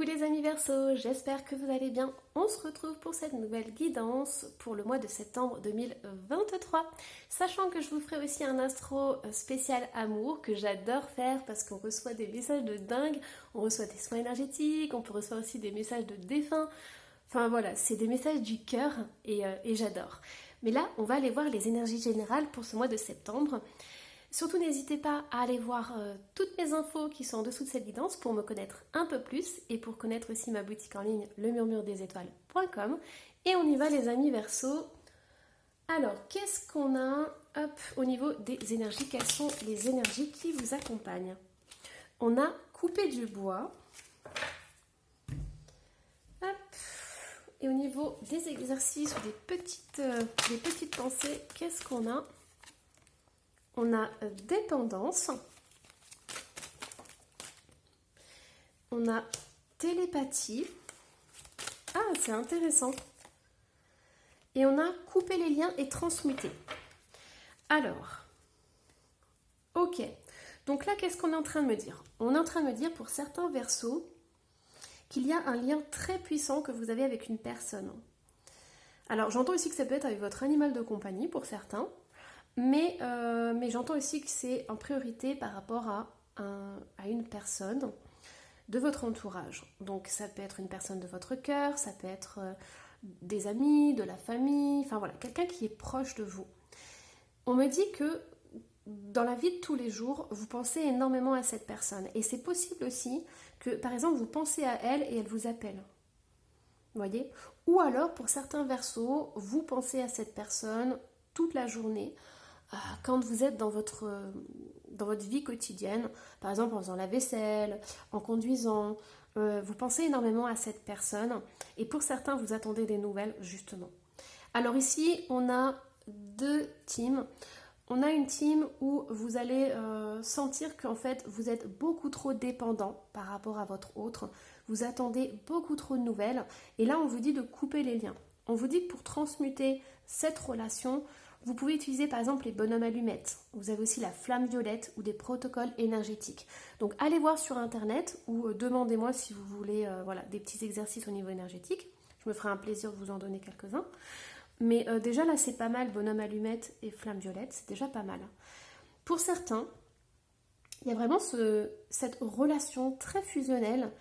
Coucou les amis Verseau, j'espère que vous allez bien. On se retrouve pour cette nouvelle guidance pour le mois de septembre 2023. Sachant que je vous ferai aussi un astro spécial amour que j'adore faire parce qu'on reçoit des messages de dingue, on reçoit des soins énergétiques, on peut recevoir aussi des messages de défunts. Enfin voilà, c'est des messages du cœur et j'adore. Mais là, on va aller voir les énergies générales pour ce mois de septembre. Surtout n'hésitez pas à aller voir toutes mes infos qui sont en dessous de cette guidance pour me connaître un peu plus et pour connaître aussi ma boutique en ligne lemurmuredesétoiles.com. Et on y va les amis Verseau. Alors, qu'est-ce qu'on a au niveau des énergies? Quelles sont les énergies qui vous accompagnent? On a coupé du bois. Et au niveau des exercices ou des petites pensées, qu'est-ce qu'on a? On a dépendance, on a télépathie, ah c'est intéressant, et on a coupé les liens et transmuté. Alors, ok, donc là qu'est-ce qu'on est en train de me dire? On est en train de me dire pour certains Verseaux qu'il y a un lien très puissant que vous avez avec une personne. Alors j'entends aussi que ça peut être avec votre animal de compagnie pour certains. Mais j'entends aussi que c'est en priorité par rapport à une personne de votre entourage. Donc ça peut être une personne de votre cœur, ça peut être des amis, de la famille, enfin voilà, quelqu'un qui est proche de vous. On me dit que dans la vie de tous les jours, vous pensez énormément à cette personne. Et c'est possible aussi que, par exemple, vous pensez à elle et elle vous appelle. Vous voyez? Ou alors, pour certains Verseaux, vous pensez à cette personne toute la journée. Quand vous êtes dans votre vie quotidienne, par exemple en faisant la vaisselle, en conduisant, vous pensez énormément à cette personne et pour certains vous attendez des nouvelles justement. Alors ici on a deux teams. On a une team où vous allez sentir qu'en fait vous êtes beaucoup trop dépendant par rapport à votre autre, vous attendez beaucoup trop de nouvelles et là on vous dit de couper les liens. On vous dit que pour transmuter cette relation, vous pouvez utiliser par exemple les bonhommes allumettes. Vous avez aussi la flamme violette ou des protocoles énergétiques. Donc allez voir sur internet ou demandez-moi si vous voulez voilà, des petits exercices au niveau énergétique. Je me ferai un plaisir de vous en donner quelques-uns. Mais déjà là c'est pas mal, bonhomme allumette et flamme violette, c'est déjà pas mal. Pour certains, il y a vraiment cette relation très fusionnelle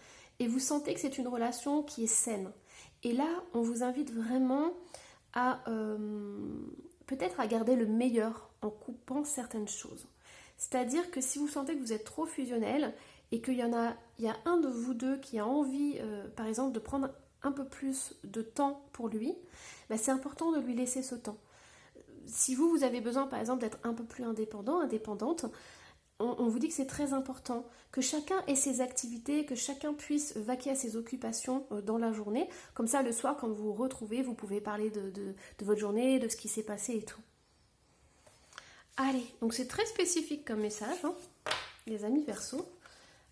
et vous sentez que c'est une relation qui est saine. Et là, on vous invite vraiment à peut-être à garder le meilleur en coupant certaines choses. C'est-à-dire que si vous sentez que vous êtes trop fusionnel et qu'il y a un de vous deux qui a envie, par exemple, de prendre un peu plus de temps pour lui, bah c'est important de lui laisser ce temps. Si vous avez besoin, par exemple, d'être un peu plus indépendante, on vous dit que c'est très important que chacun ait ses activités, que chacun puisse vaquer à ses occupations dans la journée. Comme ça, le soir, quand vous vous retrouvez, vous pouvez parler de votre journée, de ce qui s'est passé et tout. Allez, donc c'est très spécifique comme message, hein, les amis Verseau.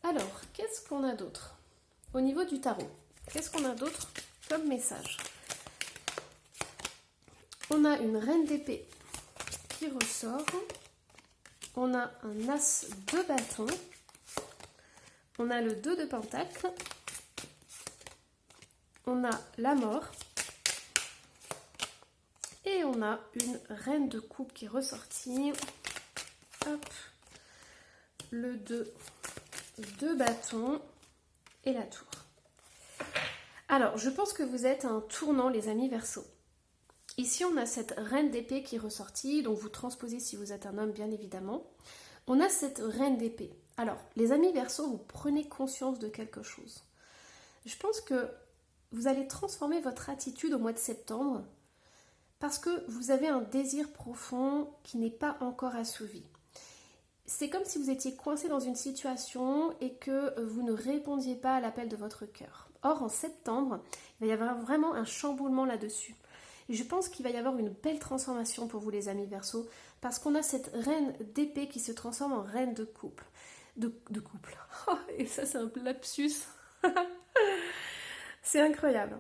Alors, qu'est-ce qu'on a d'autre? Au niveau du tarot, qu'est-ce qu'on a d'autre comme message? On a une reine d'épée qui ressort. On a un as de bâton, on a le 2 de pentacle, on a la mort et on a une reine de coupe qui est ressortie. Hop, le 2 de bâton et la tour. Alors, je pense que vous êtes à un tournant, les amis Verseau. Ici, on a cette reine d'épée qui est ressortie, donc vous transposez si vous êtes un homme, bien évidemment. On a cette reine d'épée. Alors, les amis Verseau, vous prenez conscience de quelque chose. Je pense que vous allez transformer votre attitude au mois de septembre parce que vous avez un désir profond qui n'est pas encore assouvi. C'est comme si vous étiez coincé dans une situation et que vous ne répondiez pas à l'appel de votre cœur. Or, en septembre, il va y avoir vraiment un chamboulement là-dessus. Je pense qu'il va y avoir une belle transformation pour vous les amis Verseau parce qu'on a cette reine d'épée qui se transforme en reine de couple. De couple. Et ça c'est un lapsus. C'est incroyable.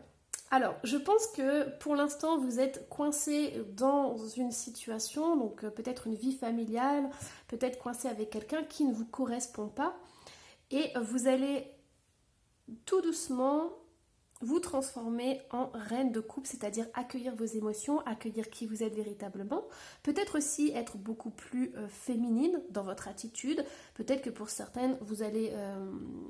Alors, je pense que pour l'instant vous êtes coincé dans une situation, donc peut-être une vie familiale, peut-être coincé avec quelqu'un qui ne vous correspond pas et vous allez tout doucement vous transformer en reine de coupe, c'est-à-dire accueillir vos émotions, accueillir qui vous êtes véritablement. Peut-être aussi être beaucoup plus féminine dans votre attitude. Peut-être que pour certaines, vous allez,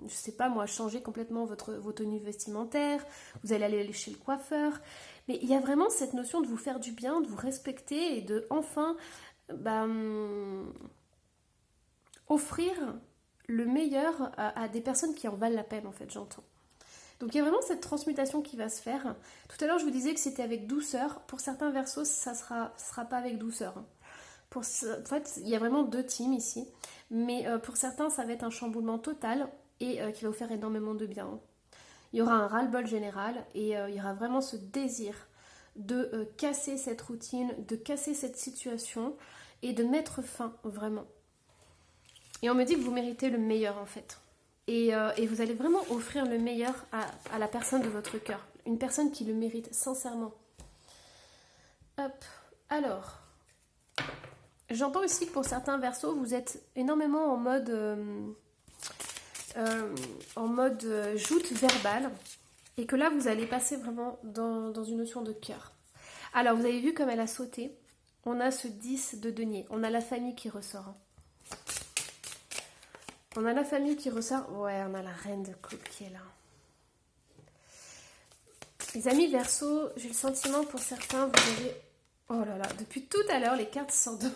je sais pas moi, changer complètement vos tenues vestimentaires, vous allez aller chez le coiffeur. Mais il y a vraiment cette notion de vous faire du bien, de vous respecter et de enfin offrir le meilleur à des personnes qui en valent la peine, en fait, j'entends. Donc il y a vraiment cette transmutation qui va se faire. Tout à l'heure, je vous disais que c'était avec douceur. Pour certains versos, ça sera pas avec douceur. En fait, il y a vraiment deux teams ici. Mais pour certains, ça va être un chamboulement total et qui va vous faire énormément de bien. Il y aura un ras-le-bol général et il y aura vraiment ce désir de casser cette routine, de casser cette situation et de mettre fin, vraiment. Et on me dit que vous méritez le meilleur, en fait. Et vous allez vraiment offrir le meilleur à la personne de votre cœur. Une personne qui le mérite, sincèrement. Hop. Alors, j'entends aussi que pour certains versos, vous êtes énormément en mode joute verbale. Et que là, vous allez passer vraiment dans une notion de cœur. Alors, vous avez vu comme elle a sauté. On a ce 10 de denier. On a la famille qui ressort. On a la famille qui ressort. Ouais, on a la reine de coupe qui est là. Les amis Verseau, j'ai le sentiment pour certains, vous avez... Oh là là, depuis tout à l'heure, les cartes sortent de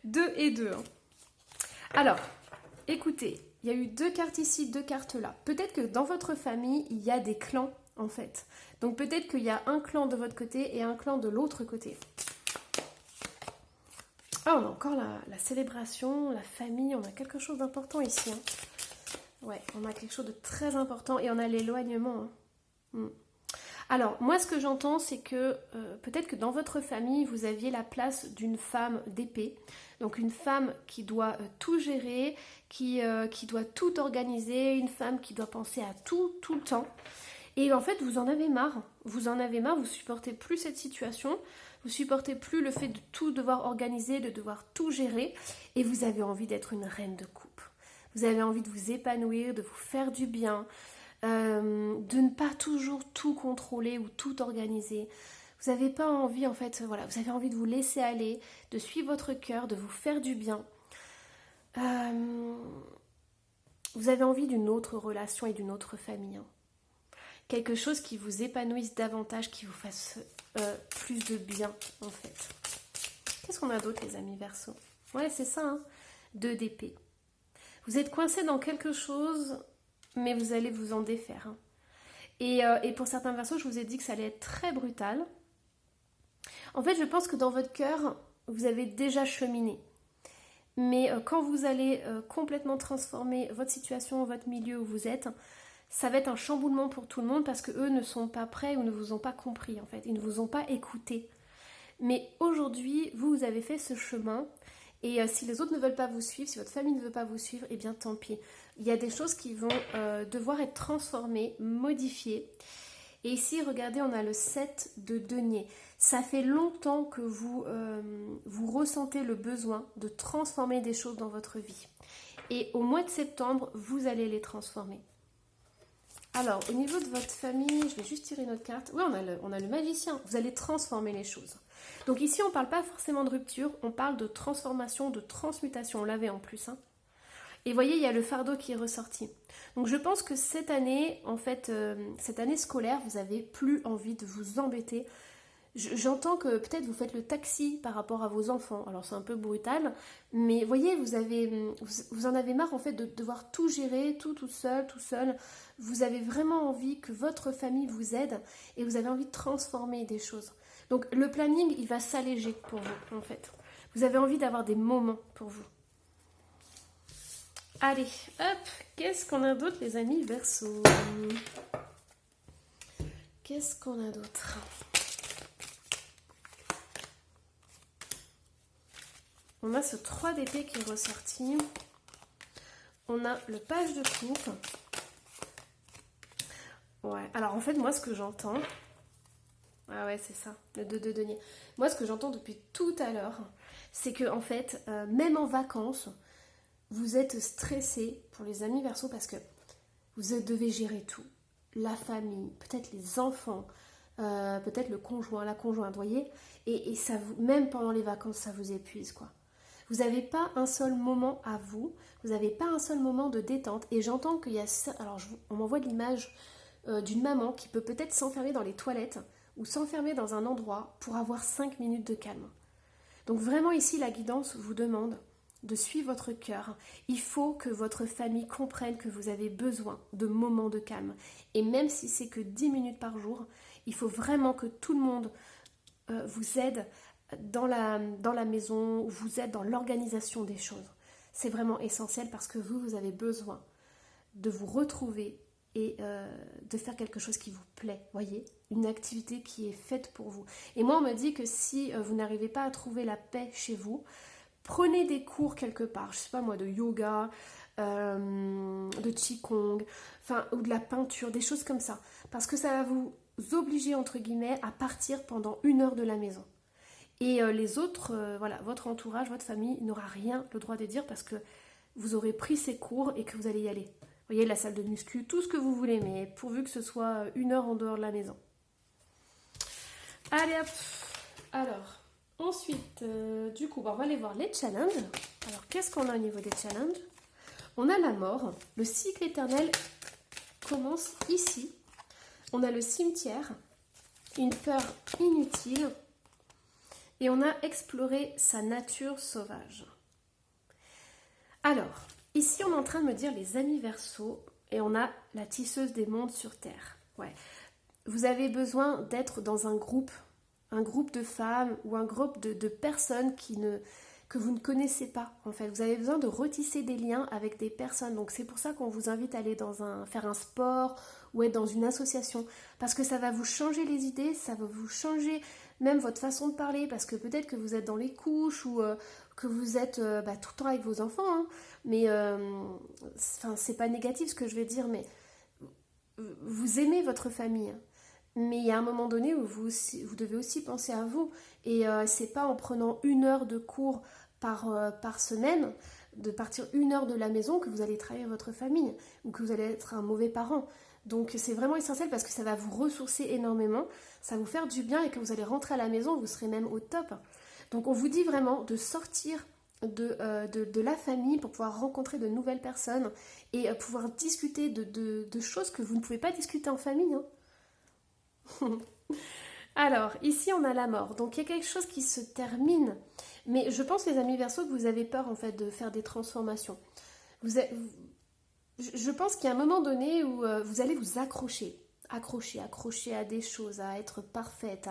2 et 2. Alors, écoutez, il y a eu 2 cartes ici, 2 cartes là. Peut-être que dans votre famille, il y a des clans, en fait. Donc peut-être qu'il y a un clan de votre côté et un clan de l'autre côté. Ah, on a encore la célébration, la famille, on a quelque chose d'important ici. Hein. Ouais, on a quelque chose de très important et on a l'éloignement. Hein. Alors, moi, ce que j'entends, c'est que peut-être que dans votre famille, vous aviez la place d'une femme d'épée. Donc, une femme qui doit tout gérer, qui doit tout organiser, une femme qui doit penser à tout le temps. Et en fait, vous en avez marre. Vous en avez marre, vous supportez plus cette situation. Vous supportez plus le fait de tout devoir organiser, de devoir tout gérer. Et vous avez envie d'être une reine de coupe. Vous avez envie de vous épanouir, de vous faire du bien. De ne pas toujours tout contrôler ou tout organiser. Vous n'avez pas envie, en fait, voilà, vous avez envie de vous laisser aller, de suivre votre cœur, de vous faire du bien. Vous avez envie d'une autre relation et d'une autre famille. Hein. Quelque chose qui vous épanouisse davantage, qui vous fasse plus de bien, en fait. Qu'est-ce qu'on a d'autre, les amis Verseau? Ouais, c'est ça, hein. 2 d'épée. Vous êtes coincé dans quelque chose... mais vous allez vous en défaire. Hein. Et pour certains versos, je vous ai dit que ça allait être très brutal. En fait, je pense que dans votre cœur, vous avez déjà cheminé. Mais quand vous allez complètement transformer votre situation, votre milieu où vous êtes, ça va être un chamboulement pour tout le monde parce qu'eux ne sont pas prêts ou ne vous ont pas compris, en fait. Ils ne vous ont pas écouté. Mais aujourd'hui, vous avez fait ce chemin. Et si les autres ne veulent pas vous suivre, si votre famille ne veut pas vous suivre, eh bien tant pis. Il y a des choses qui vont devoir être transformées, modifiées. Et ici, regardez, on a le 7 de denier. Ça fait longtemps que vous ressentez le besoin de transformer des choses dans votre vie. Et au mois de septembre, vous allez les transformer. Alors, au niveau de votre famille, je vais juste tirer une autre carte. Oui, on a le magicien. Vous allez transformer les choses. Donc ici, on ne parle pas forcément de rupture, on parle de transformation, de transmutation. On l'avait en plus. Hein. Et vous voyez, il y a le fardeau qui est ressorti. Donc je pense que cette année, en fait, cette année scolaire, vous n'avez plus envie de vous embêter. J'entends que peut-être vous faites le taxi par rapport à vos enfants. Alors c'est un peu brutal, mais vous voyez, vous en avez marre en fait de devoir tout gérer, tout seul. Vous avez vraiment envie que votre famille vous aide et vous avez envie de transformer des choses. Donc le planning, il va s'alléger pour vous en fait. Vous avez envie d'avoir des moments pour vous. Allez, hop, qu'est-ce qu'on a d'autre les amis Verseau? Qu'est-ce qu'on a d'autre? On a ce 3 d'épée qui est ressorti. On a le page de coupe. Ouais, alors en fait, moi, ce que j'entends... Ah ouais, c'est ça, le 2 de denier. Moi, ce que j'entends depuis tout à l'heure, c'est que en fait, même en vacances, vous êtes stressé pour les amis Verseau parce que Vous devez gérer tout. La famille, peut-être les enfants, peut-être le conjoint, la conjointe, voyez. Et ça vous, même pendant les vacances, ça vous épuise, quoi. Vous n'avez pas un seul moment à vous. Vous n'avez pas un seul moment de détente. Et j'entends qu'il y a ça. Alors, on m'envoie l'image d'une maman qui peut peut-être s'enfermer dans les toilettes ou s'enfermer dans un endroit pour avoir 5 minutes de calme. Donc vraiment ici, la guidance vous demande de suivre votre cœur. Il faut que votre famille comprenne que vous avez besoin de moments de calme. Et même si c'est que 10 minutes par jour, il faut vraiment que tout le monde vous aide dans la maison, vous aide dans l'organisation des choses. C'est vraiment essentiel parce que vous avez besoin de vous retrouver et de faire quelque chose qui vous plaît, voyez, une activité qui est faite pour vous. Et moi, on me dit que si vous n'arrivez pas à trouver la paix chez vous, prenez des cours quelque part, je sais pas moi, de yoga, de qigong, enfin, ou de la peinture, des choses comme ça, parce que ça va vous obliger, entre guillemets, à partir pendant 1 heure de la maison. Et les autres, voilà, votre entourage, votre famille n'aura rien le droit de dire parce que vous aurez pris ces cours et que vous allez y aller. Vous voyez, la salle de muscu, tout ce que vous voulez, mais pourvu que ce soit 1 heure en dehors de la maison. Allez hop. Alors, ensuite, du coup, on va aller voir les challenges. Alors, qu'est-ce qu'on a au niveau des challenges? On a la mort. Le cycle éternel commence ici. On a le cimetière, une peur inutile. Et on a exploré sa nature sauvage. Alors, ici, on est en train de me dire les amis Verseaux et on a la tisseuse des mondes sur Terre. Ouais. Vous avez besoin d'être dans un groupe de femmes ou un groupe de personnes que vous ne connaissez pas. En fait, vous avez besoin de retisser des liens avec des personnes. Donc, c'est pour ça qu'on vous invite à aller faire un sport ou être dans une association. Parce que ça va vous changer les idées, ça va vous changer même votre façon de parler. Parce que peut-être que vous êtes dans les couches ou que vous êtes tout le temps avec vos enfants. Hein. Mais c'est pas négatif ce que je vais dire, mais vous aimez votre famille. Mais il y a un moment donné où vous devez aussi penser à vous. Et c'est pas en prenant 1 heure de cours par semaine, de partir 1 heure de la maison que vous allez trahir votre famille ou que vous allez être un mauvais parent. Donc c'est vraiment essentiel parce que ça va vous ressourcer énormément, ça va vous faire du bien et que vous allez rentrer à la maison, vous serez même au top. Donc on vous dit vraiment de sortir de la famille pour pouvoir rencontrer de nouvelles personnes et pouvoir discuter de choses que vous ne pouvez pas discuter en famille. Hein. Alors, ici on a la mort, donc il y a quelque chose qui se termine. Mais je pense, les amis Verseaux, que vous avez peur en fait de faire des transformations. Je pense qu'il y a un moment donné où vous allez vous accrocher à des choses, à être parfaite,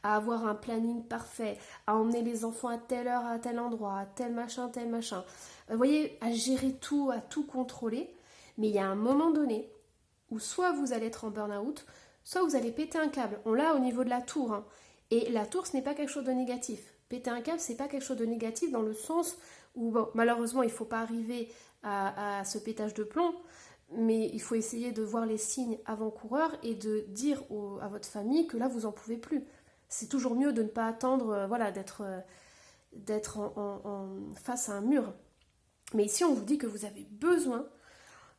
à avoir un planning parfait, à emmener les enfants à telle heure, à tel endroit, à tel machin, tel machin. Vous voyez, à gérer tout, à tout contrôler. Mais il y a un moment donné où soit vous allez être en burn-out, soit vous allez péter un câble. On l'a au niveau de la tour. Hein. Et la tour, ce n'est pas quelque chose de négatif. Péter un câble, c'est pas quelque chose de négatif dans le sens où, bon, malheureusement, il ne faut pas arriver à ce pétage de plomb, mais il faut essayer de voir les signes avant-coureurs et de dire à votre famille que là, vous n'en pouvez plus. C'est toujours mieux de ne pas attendre, voilà, d'être face à un mur. Mais ici, on vous dit que vous avez besoin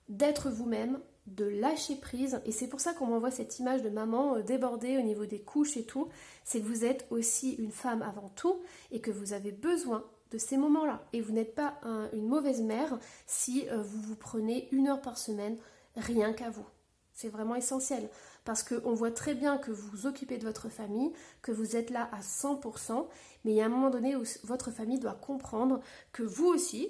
d'être vous-même, de lâcher prise, et c'est pour ça qu'on m'envoie cette image de maman débordée au niveau des couches et tout, c'est que vous êtes aussi une femme avant tout, et que vous avez besoin de ces moments-là, et vous n'êtes pas une mauvaise mère si vous vous prenez 1 heure par semaine rien qu'à vous. C'est vraiment essentiel, parce qu'on voit très bien que vous vous occupez de votre famille, que vous êtes là à 100%, mais il y a un moment donné où votre famille doit comprendre que vous aussi,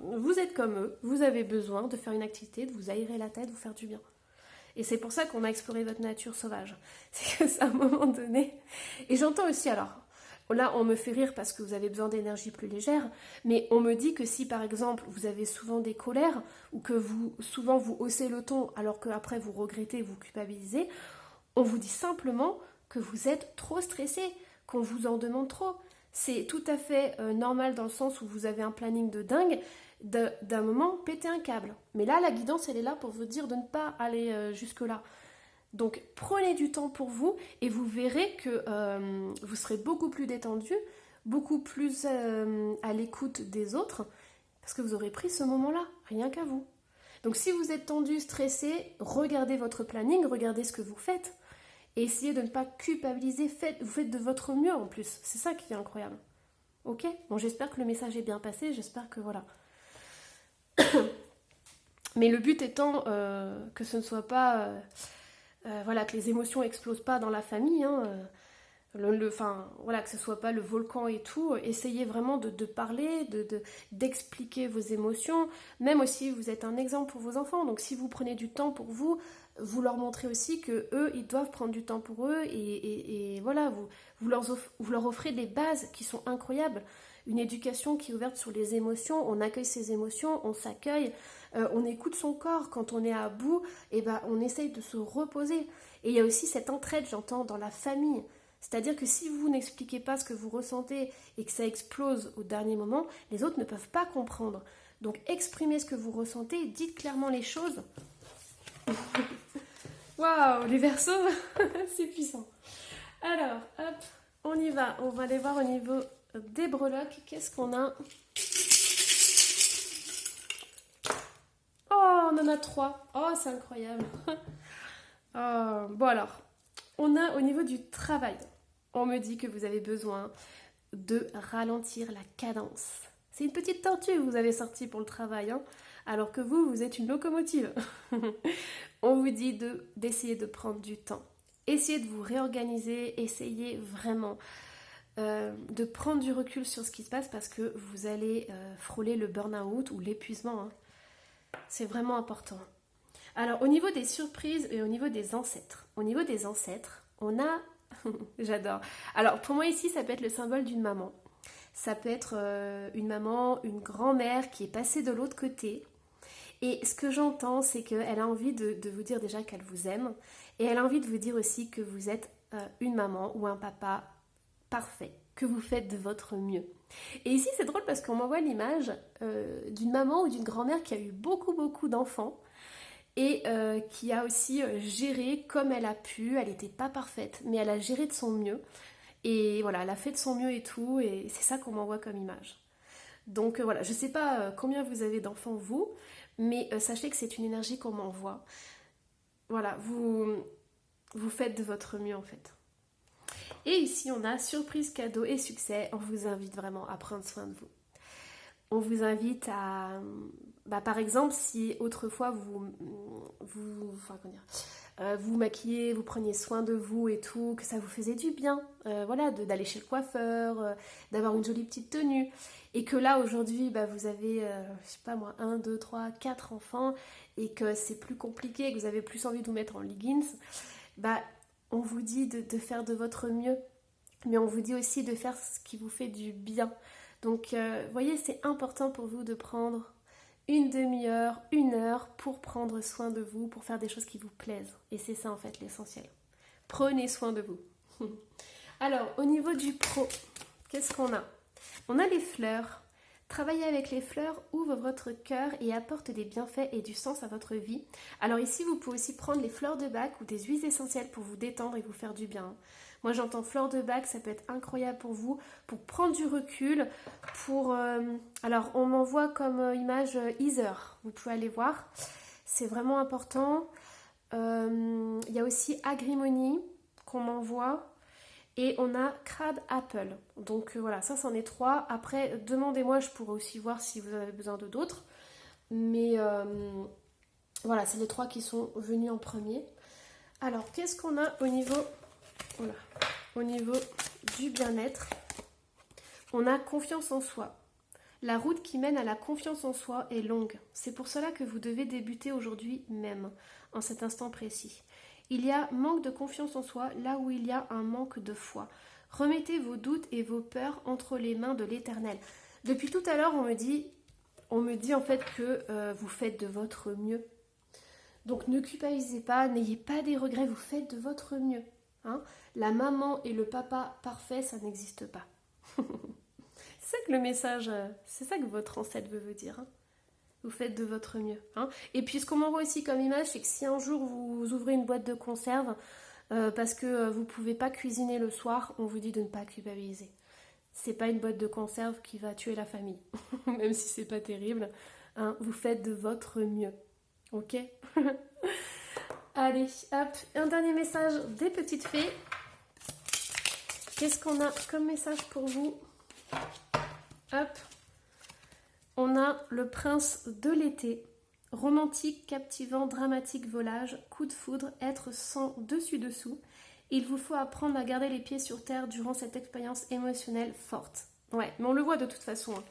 vous êtes comme eux, vous avez besoin de faire une activité, de vous aérer la tête, de vous faire du bien. Et c'est pour ça qu'on a exploré votre nature sauvage. C'est que c'est à un moment donné... Et j'entends aussi, alors, là on me fait rire parce que vous avez besoin d'énergie plus légère, mais on me dit que si par exemple vous avez souvent des colères, ou que souvent vous haussez le ton alors qu'après vous regrettez, vous culpabilisez, on vous dit simplement que vous êtes trop stressé, qu'on vous en demande trop. C'est tout à fait normal dans le sens où vous avez un planning de dingue, d'un moment péter un câble. Mais là, la guidance, elle est là pour vous dire de ne pas aller jusque-là. Donc, prenez du temps pour vous et vous verrez que vous serez beaucoup plus détendu, beaucoup plus à l'écoute des autres, parce que vous aurez pris ce moment-là, rien qu'à vous. Donc si vous êtes tendu, stressé, regardez votre planning, regardez ce que vous faites. Et essayez de ne pas culpabiliser, vous faites de votre mieux en plus. C'est ça qui est incroyable. Ok? Bon, j'espère que le message est bien passé, j'espère que voilà. Mais le but étant que ce ne soit pas... voilà, que les émotions explosent pas dans la famille, hein, voilà, que ce soit pas le volcan et tout. Essayez vraiment de parler, d'expliquer vos émotions, même aussi vous êtes un exemple pour vos enfants. Donc si vous prenez du temps pour vous, vous leur montrez aussi que eux, ils doivent prendre du temps pour eux et voilà, vous leur offrez des bases qui sont incroyables. Une éducation qui est ouverte sur les émotions, on accueille ses émotions, on s'accueille, on écoute son corps. Quand on est à bout, et ben, on essaye de se reposer. Et il y a aussi cette entraide, j'entends, dans la famille. C'est-à-dire que si vous n'expliquez pas ce que vous ressentez et que ça explose au dernier moment, les autres ne peuvent pas comprendre. Donc exprimez ce que vous ressentez, dites clairement les choses. Waouh, les Verseaux, c'est puissant. Alors, hop, on y va. On va aller voir au niveau des breloques. Qu'est-ce qu'on a? Oh, on en a 3. Oh, c'est incroyable. Bon alors, on a au niveau du travail. On me dit que vous avez besoin de ralentir la cadence. C'est une petite tortue que vous avez sortie pour le travail, hein, alors que vous êtes une locomotive. On vous dit d'essayer de prendre du temps. Essayez de vous réorganiser, essayez vraiment de prendre du recul sur ce qui se passe parce que vous allez frôler le burn-out ou l'épuisement. Hein. C'est vraiment important. Alors, au niveau des surprises et au niveau des ancêtres. Au niveau des ancêtres, on a... J'adore. Alors, pour moi ici, ça peut être le symbole d'une maman. Ça peut être une maman, une grand-mère qui est passée de l'autre côté. Et ce que j'entends, c'est qu'elle a envie de vous dire déjà qu'elle vous aime. Et elle a envie de vous dire aussi que vous êtes une maman ou un papa parfait, que vous faites de votre mieux. Et ici, c'est drôle parce qu'on m'envoie l'image d'une maman ou d'une grand-mère qui a eu beaucoup d'enfants et qui a aussi géré comme elle a pu. Elle n'était pas parfaite, mais elle a géré de son mieux. Et voilà, elle a fait de son mieux et tout, et c'est ça qu'on m'envoie comme image. Donc voilà, je ne sais pas combien vous avez d'enfants vous, mais sachez que c'est une énergie qu'on m'envoie. Voilà, vous faites de votre mieux en fait. Et ici, on a surprise, cadeau et succès. On vous invite vraiment à prendre soin de vous. On vous invite à... par exemple, si autrefois vous maquillez, vous preniez soin de vous et tout, que ça vous faisait du bien, voilà, d'aller chez le coiffeur, d'avoir une jolie petite tenue, et que là, aujourd'hui, vous avez, je sais pas moi, 1, 2, 3, 4 enfants, et que c'est plus compliqué, que vous avez plus envie de vous mettre en leggings, on vous dit de faire de votre mieux, mais on vous dit aussi de faire ce qui vous fait du bien. Donc, voyez, c'est important pour vous de prendre une demi-heure, 1 heure pour prendre soin de vous, pour faire des choses qui vous plaisent. Et c'est ça en fait l'essentiel. Prenez soin de vous. Alors, au niveau du pro, qu'est-ce qu'on a? On a les fleurs. Travailler avec les fleurs ouvre votre cœur et apporte des bienfaits et du sens à votre vie. Alors ici, vous pouvez aussi prendre les fleurs de bac ou des huiles essentielles pour vous détendre et vous faire du bien. Moi, j'entends fleurs de bac, ça peut être incroyable pour vous, pour prendre du recul, pour... alors, on m'envoie comme image Heather, vous pouvez aller voir, c'est vraiment important. Il y a aussi Agrimony qu'on m'envoie. Et on a Crab Apple. Donc voilà, ça c'en est 3. Après, demandez-moi, je pourrais aussi voir si vous avez besoin de d'autres. Mais voilà, c'est les 3 qui sont venus en premier. Alors, qu'est-ce qu'on a au niveau, voilà, au niveau du bien-être? On a confiance en soi. La route qui mène à la confiance en soi est longue. C'est pour cela que vous devez débuter aujourd'hui même, en cet instant précis. Il y a manque de confiance en soi là où il y a un manque de foi. Remettez vos doutes et vos peurs entre les mains de l'Éternel. Depuis tout à l'heure, on me dit en fait que vous faites de votre mieux. Donc ne culpabilisez pas, n'ayez pas des regrets, vous faites de votre mieux. Hein. La maman et le papa parfait, ça n'existe pas. C'est ça que le message, c'est ça que votre ancêtre veut vous dire. Hein. Vous faites de votre mieux. Hein. Et puis ce qu'on m'envoie aussi comme image, c'est que si un jour vous ouvrez une boîte de conserve parce que vous ne pouvez pas cuisiner le soir, on vous dit de ne pas culpabiliser. C'est pas une boîte de conserve qui va tuer la famille, même si c'est pas terrible. Hein. Vous faites de votre mieux. Ok. Allez, hop, un dernier message des petites fées. Qu'est-ce qu'on a comme message pour vous? Hop. On a le prince de l'été. Romantique, captivant, dramatique, volage, coup de foudre, être sans dessus-dessous. Il vous faut apprendre à garder les pieds sur terre durant cette expérience émotionnelle forte. Ouais, mais on le voit de toute façon, hein,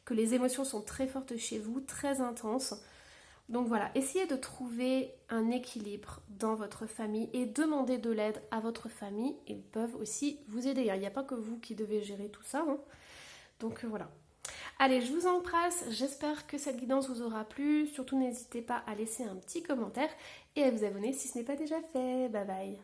que les émotions sont très fortes chez vous, très intenses. Donc voilà, essayez de trouver un équilibre dans votre famille et demandez de l'aide à votre famille. Ils peuvent aussi vous aider. Il n'y a pas que vous qui devez gérer tout ça, hein. Donc voilà. Allez, je vous embrasse. J'espère que cette guidance vous aura plu. Surtout, n'hésitez pas à laisser un petit commentaire et à vous abonner si ce n'est pas déjà fait. Bye bye.